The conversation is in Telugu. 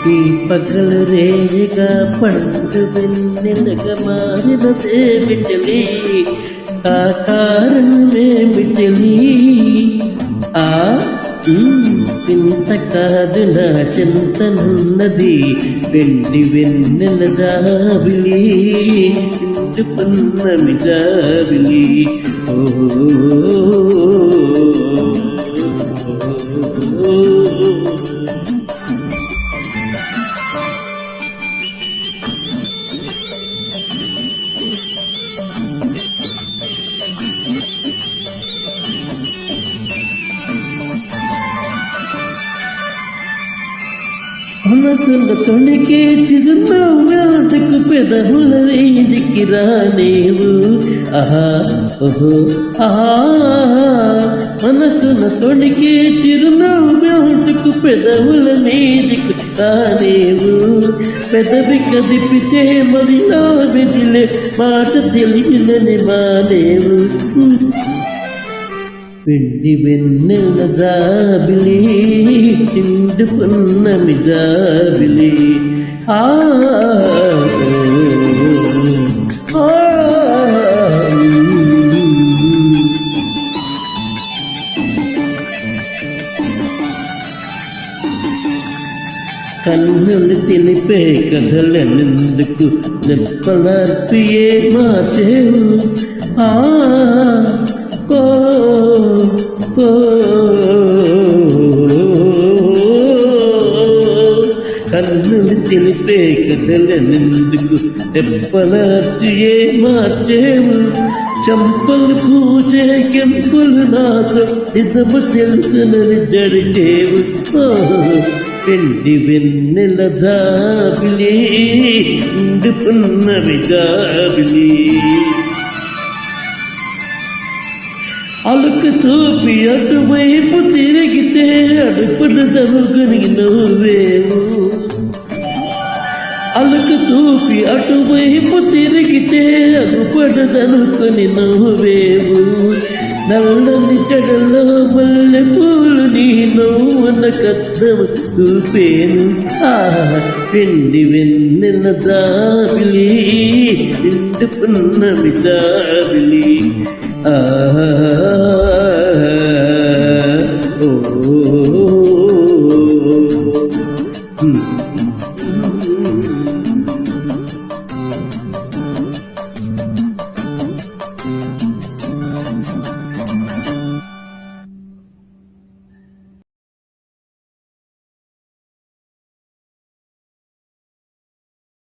ఈ పగలు రేగా పండు వెన్నెలగా మారినదే బిడ్డలి ఆ కారణమే బిడ్డలి ఆ ఇంత కాదు నా చింతనున్నది వెండి వెన్నెల జాబిలి చింటుకున్నమి జాబిలి ఓ మనసుల తొణికే చిరునవ్వుకు పెదవుల వీధికి రానేవు ఆహా ఓహో ఆహా మనసుల తొణికే చిరునవ్వుకు పెదవుల మీదికి రానేవు పెదవి కదిపితే మదిలో విదిలే మాట తెలియనని మానేవు వెండి వెన్నెల జాబిలి చిందుకున్నమి జాబిలి కన్నులు తెలిపే కథలెందుకు చెప్పలార్పి ఏ మాచేవు కన్నులు తెలిపే కథలెందుకు తెప్పలార్చి ఏ మార్చేవు చంపలు పూజే కెంపులు నాకు నిజము తెలుసునని జడిచేవు వెండి వెన్నెల జాబిలి ఇండుకున్నవి జాబిలి అలుకు చూపి అటువైపు తిరిగితే అడుపును తనుకుని నువ్వేవు అలుకు చూపి అటువైపు తిరిగితే అడుపును తనుకుని నువ్వేవు నల్లని చెడలో మల్లె పూలు నీ నవ్వున కద్దము చూపేను వెండి వెన్నెల జాబిలి నిండుకున్నవి జాబిలి ఓ